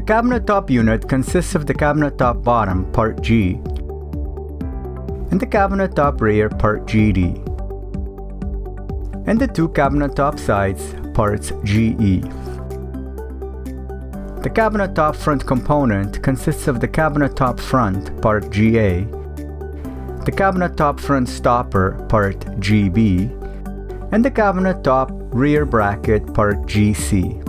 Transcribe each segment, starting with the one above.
cabinet top unit consists of the cabinet top bottom, part G, and the cabinet top rear, part GD, and the two cabinet top sides, parts GE. The cabinet top front component consists of the cabinet top front, part GA, the cabinet top front stopper, part GB, and the cabinet top rear bracket, part GC.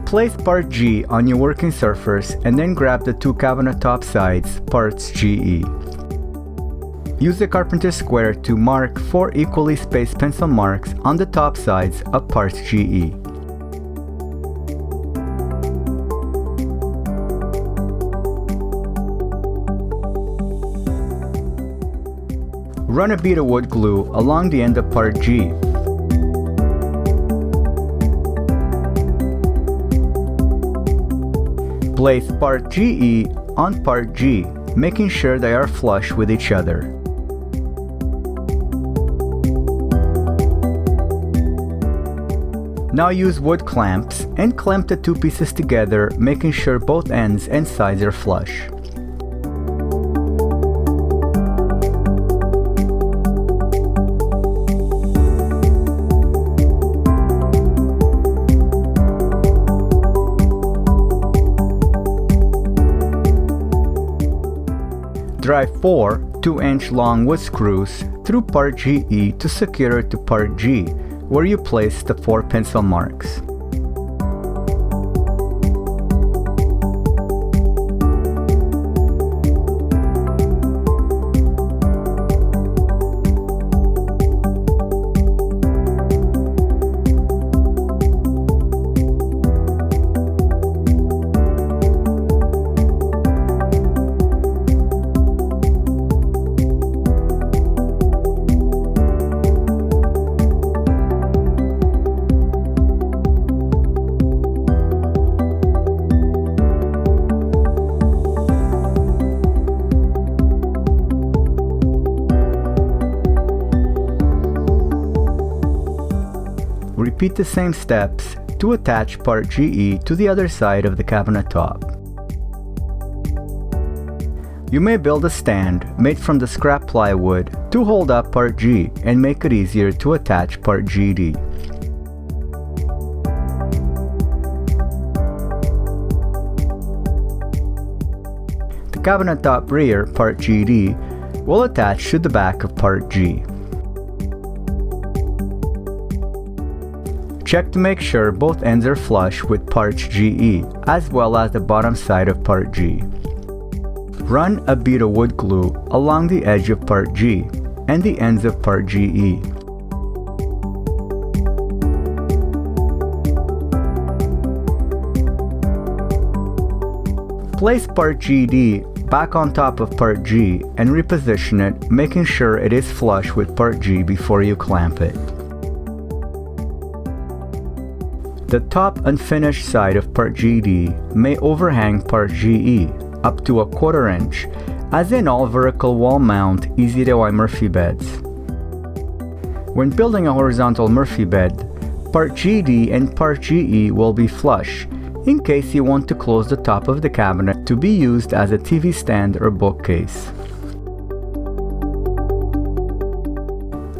Place part G on your working surface and then grab the two cabinet top sides, parts GE. Use the carpenter square to mark 4 equally spaced pencil marks on the top sides of parts GE. Run a bead of wood glue along the end of part G. Place part GE on part G, making sure they are flush with each other. Now use wood clamps and clamp the two pieces together, making sure both ends and sides are flush. Drive 4 2-inch long wood screws through part GE to secure it to part G, where you place the 4 pencil marks. Repeat the same steps to attach part GE to the other side of the cabinet top. You may build a stand made from the scrap plywood to hold up part G and make it easier to attach part GD. The cabinet top rear, part GD, will attach to the back of part G. Check to make sure both ends are flush with parts GE, as well as the bottom side of part G. Run a bead of wood glue along the edge of part G and the ends of part GE. Place part GD back on top of part G and reposition it, making sure it is flush with part G before you clamp it. The top unfinished side of part GD may overhang part GE up to 1/4 inch, as in all vertical wall mount easy-to-eye Murphy beds. When building a horizontal Murphy bed, part GD and part GE will be flush, in case you want to close the top of the cabinet to be used as a TV stand or bookcase.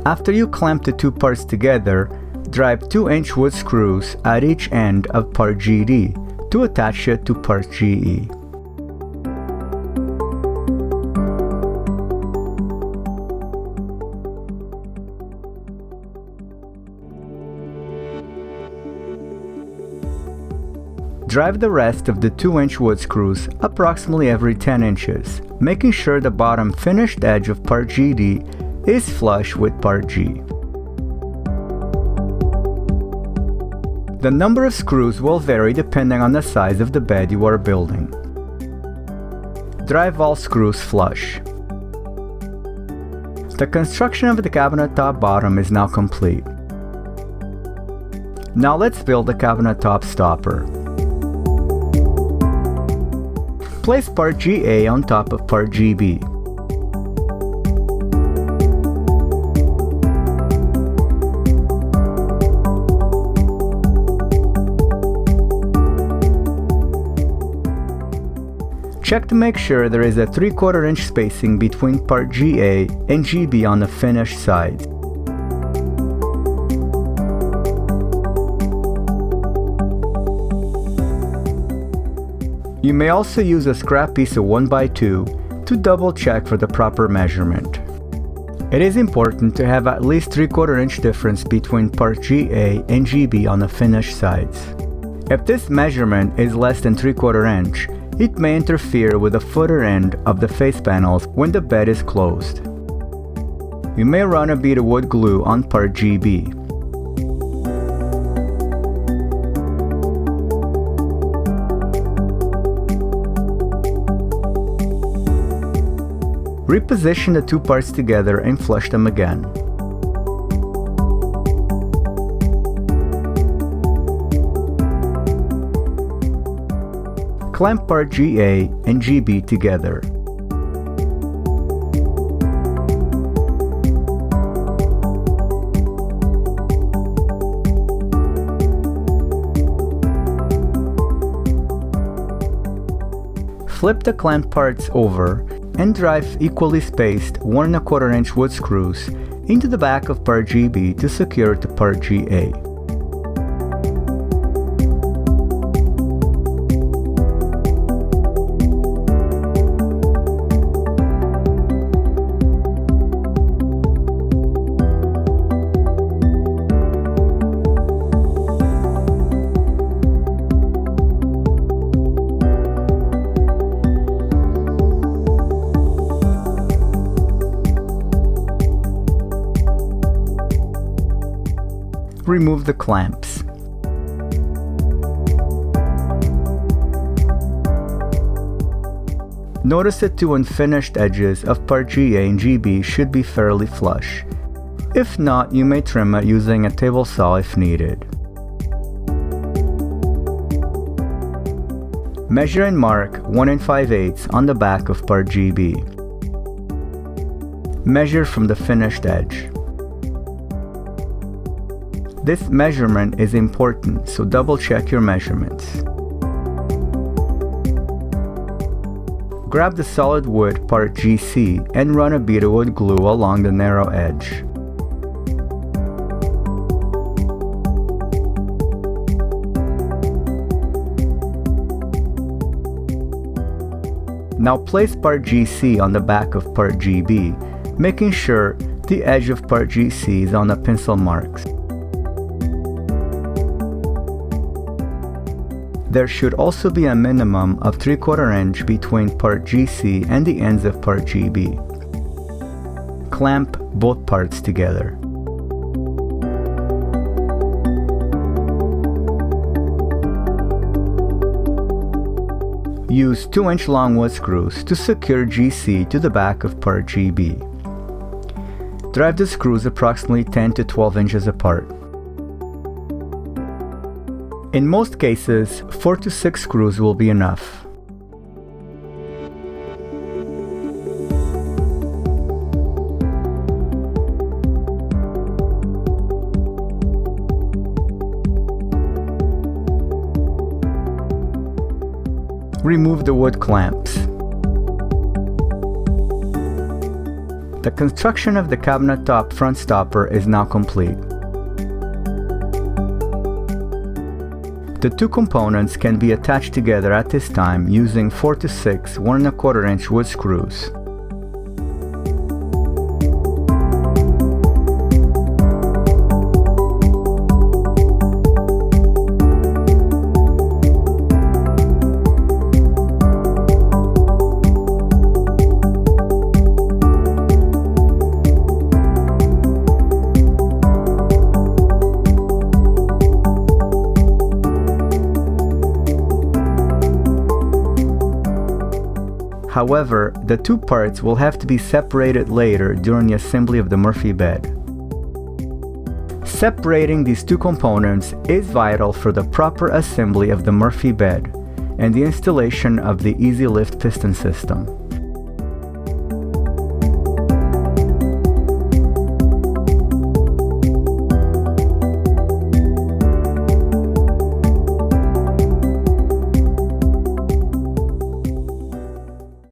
After you clamp the two parts together, drive 2-inch wood screws at each end of part GD to attach it to part GE. Drive the rest of the 2-inch wood screws approximately every 10 inches, making sure the bottom finished edge of part GD is flush with part G. The number of screws will vary depending on the size of the bed you are building. Drive all screws flush. The construction of the cabinet top bottom is now complete. Now let's build the cabinet top stopper. Place part GA on top of part GB. Check to make sure there is a 3/4 inch spacing between part GA and GB on the finished side. You may also use a scrap piece of 1x2 to double check for the proper measurement. It is important to have at least 3/4 inch difference between part GA and GB on the finished sides. If this measurement is less than 3/4 inch, it may interfere with the footer end of the face panels when the bed is closed. You may run a bead of wood glue on part GB. Reposition the two parts together and flush them again. Clamp part GA and GB together. Flip the clamp parts over and drive equally spaced 1 1/4 inch wood screws into the back of part GB to secure to part GA. Remove the clamps. Notice the two unfinished edges of part GA and GB should be fairly flush. If not, you may trim it using a table saw if needed. Measure and mark 1 5/8 on the back of part GB. Measure from the finished edge. This measurement is important, so double check your measurements. Grab the solid wood part GC and run a bead of wood glue along the narrow edge. Now place part GC on the back of part GB, making sure the edge of part GC is on the pencil marks. There should also be a minimum of 3/4 inch between part GC and the ends of part GB. Clamp both parts together. Use 2-inch long wood screws to secure GC to the back of part GB. Drive the screws approximately 10 to 12 inches apart. In most cases, 4 to 6 screws will be enough. Remove the wood clamps. The construction of the cabinet top front stopper is now complete. The two components can be attached together at this time using 4 to 6 1 1/4 inch wood screws. However, the two parts will have to be separated later during the assembly of the Murphy bed. Separating these two components is vital for the proper assembly of the Murphy bed and the installation of the Easy Lift piston system.